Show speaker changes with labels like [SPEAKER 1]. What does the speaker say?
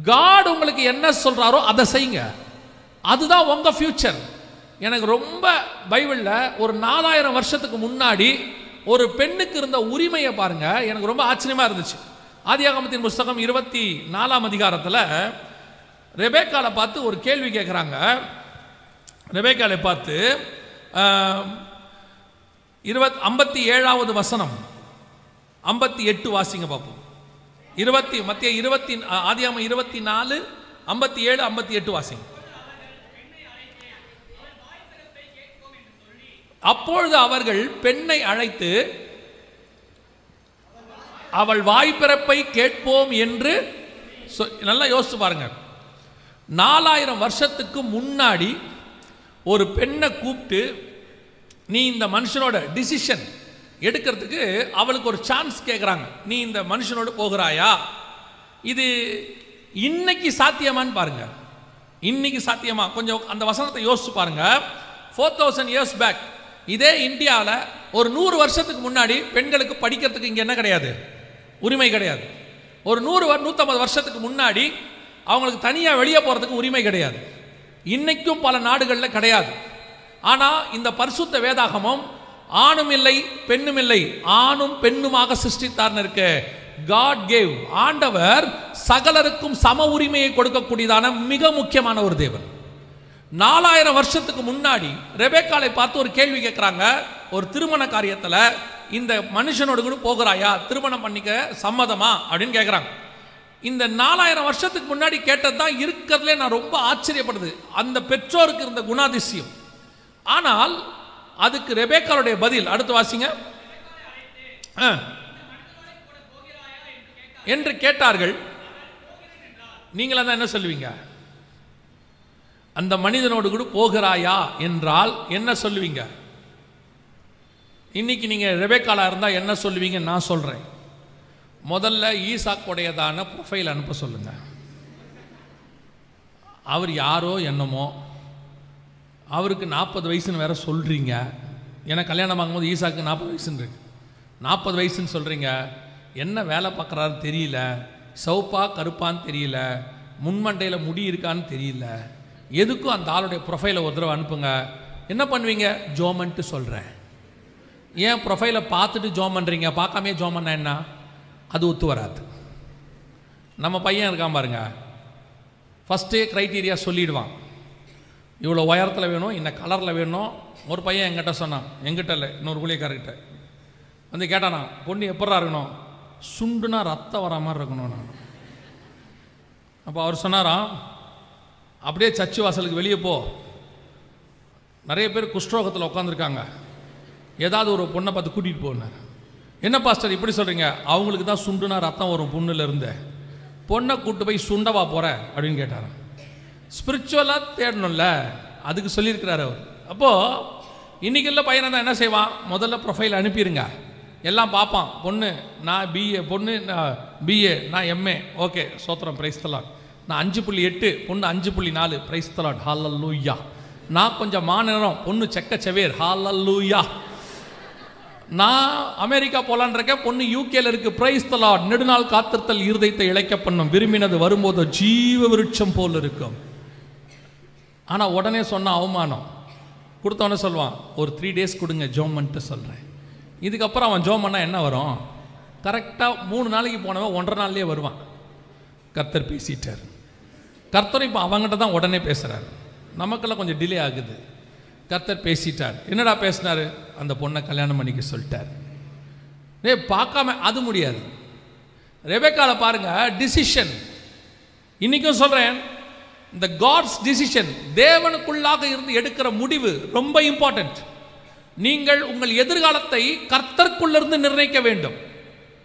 [SPEAKER 1] God உங்களுக்கு என்ன சொல்றாரோ அதை செய்யுங்க, அதுதான் உங்க ஃபியூச்சர். எனக்கு ரொம்ப பைபிளில் ஒரு 4000 வருஷத்துக்கு முன்னாடி ஒரு பெண்ணுக்கு இருந்த உரிமையை பாருங்க, எனக்கு ரொம்ப ஆச்சரியமா இருந்துச்சு. ஆதியாகமத்தின் புஸ்தகம் 24ஆம் அதிகாரத்தில் ரெபேக்காலை பார்த்து ஒரு கேள்வி கேட்குறாங்க. ரெபேக்காலை பார்த்து 57வது வசனம் 58 வாசிங்க பார்ப்போம். ஆதியாகமம் 24 57 58 வாசிங்க. அப்பொழுது அவர்கள் பெண்ணை அழைத்து அவள் வாய்ப்பிறப்பை கேட்போம் என்று நல்லா யோசிச்சு பாருங்க. 4000 வருஷத்துக்கு முன்னாடி ஒரு பெண்ணை கூப்பிட்டு நீ இந்த மனுஷனோட டிசிஷன் எடுக்கிறதுக்கு அவளுக்கு ஒரு சான்ஸ் கேட்குறாங்க, நீ இந்த மனுஷனோடு போகிறாயா? இது இன்னைக்கு சாத்தியமான்னு பாருங்க. இன்னைக்கு சாத்தியமா? கொஞ்சம் அந்த வசனத்தை யோசிச்சு பாருங்க. 4000 இயர்ஸ் பேக் இதே இந்தியாவில் ஒரு 100 வருஷத்துக்கு முன்னாடி பெண்களுக்கு படிக்கிறதுக்கு இங்கே என்ன கிடையாது, உரிமை கிடையாது. ஒரு 150 வருஷத்துக்கு முன்னாடி அவங்களுக்கு தனியாக வெளியே போகிறதுக்கு உரிமை கிடையாது. இன்னைக்கும் பல நாடுகளில் கிடையாது. ஆனால் இந்த பரிசுத்த வேதாகமம் ஆணும் இல்லை பெண்ணும் இல்லை, ஆணும் பெண்ணுமாக சிருஷ்டித்தார்னு இருக்கு. God gave, ஆண்டவர் சகலருக்கும் சம உரிமையை கொடுக்கக்கூடியதான மிக முக்கியமான ஒரு தேவன். 4000 வருஷத்துக்கு முன்னாடி ரெபேக்காலை பார்த்து ஒரு கேள்வி கேட்குறாங்க. ஒரு திருமண காரியத்தில் இந்த மனுஷனோடு கூட போகிறாயா, திருமணம் பண்ணிக்க சம்மதமா அப்படின்னு கேட்குறாங்க. இந்த 4000 வருஷத்துக்கு முன்னாடி கேட்டது தான் இருக்கிறதுலே நான் ரொம்ப ஆச்சரியப்படுது, அந்த பெற்றோருக்கு இருந்த குணாதிசயம். ஆனால் அதுக்கு ரெபேக்காளுடைய பதில் அடுத்து வாசிங்க. என்று கேட்டார்கள். நீங்கள் அதான் என்ன சொல்லுவீங்க? அந்த மனிதனோடு கூட போகிறாயா என்றால் என்ன சொல்லுவீங்க? இன்னைக்கு நீங்க ரெபேக்காலா இருந்தா என்ன சொல்லுவீங்க? நான் சொல்றேன். முதல்ல ஈசாக்குடையதான ப்ரொஃபைல் அனுப்ப சொல்லுங்க. அவர் யாரோ என்னமோ, அவருக்கு 40 வயசுன்னு வேற சொல்றீங்க. எனக்கு கல்யாணம் ஆகும்போது ஈசாக்கு 40 வயசுன்னு இருக்கு. 40 வயசுன்னு சொல்றீங்க. என்ன வேலை பார்க்குறாரு தெரியல, சவுப்பா கருப்பான்னு தெரியல, முன்மண்டையில் முடி இருக்கான்னு தெரியல. எதுக்கும் அந்த ஆளுடைய ப்ரொஃபைலை ஒரு தடவை அனுப்புங்க. என்ன பண்ணுவீங்க? ஜோமன்ட்டு சொல்கிறேன். ஏன் ப்ரொஃபைலை பார்த்துட்டு ஜோம் பண்ணுறீங்க? பார்க்காமே ஜோம் பண்ண என்ன? அது ஒத்து வராது. நம்ம பையன் இருக்கான் பாருங்க, ஃபஸ்ட்டே க்ரைட்டீரியா சொல்லிடுவான். இவ்வளோ உயரத்தில் வேணும், இந்த கலரில் வேணும். ஒரு பையன் என்கிட்ட சொன்னான், எங்கிட்ட இல்லை இன்னொரு ஊழியக்காரர்கிட்ட வந்து கேட்டானா, பொண்ணு எப்படா இருக்கணும்? சுண்டுனா ரத்தம் வர மாதிரி இருக்கணும். நான் அப்போ அவர் சொன்னாராம், அப்படியே சர்ச்சு வாசலுக்கு வெளியே போ, நிறைய பேர் குஷ்டரோகத்தில் உட்காந்துருக்காங்க, ஏதாவது ஒரு பொண்ணை பார்த்து கூட்டிகிட்டு போனார். என்ன பாஸ்டர் இப்படி சொல்கிறீங்க? அவங்களுக்கு தான் சுண்டுனா ரத்தம் வரும் புண்ணுல இருந்து, பொண்ணை கூப்பிட்டு போய் சுண்டவா போகிற அப்படின்னு கேட்டாராம். ஸ்பிரிச்சுவலாக தேடணும்ல, அதுக்கு சொல்லியிருக்கிறார் அவர். அப்போது இன்றைக்கி இல்லை பையனை தான் என்ன செய்வான்? முதல்ல ப்ரொஃபைல் அனுப்பிடுங்க, எல்லாம் பார்ப்பான். பொண்ணு நான் பிஏ, பொண்ணு நான் பிஏ, நான் எம்ஏ, ஓகே சோத்திரம் பிரைஸ் தி லார்ட். நான் 5.8, பொண்ணு 5.4, பிரைஸ் தி லார்ட், ஹல்லேலூயா. நான் கொஞ்சம் மாநிலம், பொண்ணு செக்க செவேர், ஹல்லேலூயா. நான் அமெரிக்கா போலான் இருக்கேன், பொண்ணு யூகேல இருக்கு, பிரைஸ் தி லார்ட். நெடுநாள் காத்திருத்தல் இருதயத்தை இழைக்க பண்ணும், விரும்பினது வரும்போது ஜீவ விருட்சம் போல் இருக்கும். ஆனால் உடனே சொன்ன அவமானம். கொடுத்தவொடனே சொல்லுவான், ஒரு 3 days கொடுங்க ஜோமன்ட்டு சொல்கிறேன். இதுக்கப்புறம் அவன் ஜோம் பண்ணால் என்ன வரும்? கரெக்டாக 3 நாளைக்கு போனவன் 1.5 நாள்லேயே வருவான். கர்த்தர் பேசிட்டார். கர்த்தர் இப்போ அவங்ககிட்ட தான் உடனே பேசுகிறார். நமக்கெல்லாம் கொஞ்சம் டிலே ஆகுது. கர்த்தர் பேசிட்டார். என்னடா பேசினார்? அந்த பொண்ணை கல்யாணம் பண்ணிக்க சொல்லிட்டார். பார்க்காம அது முடியாது. ரெபெக்கால பாருங்க, டிசிஷன். இன்னைக்கும் சொல்கிறேன், இந்த காட்ஸ் டிசிஷன், தேவனுக்குள்ளாக இருந்து எடுக்கிற முடிவு ரொம்ப இம்பார்ட்டன்ட். நீங்கள் உங்கள் எதிர்காலத்தை கர்த்தருக்குள்ளிருந்து நிர்ணயிக்க வேண்டும்.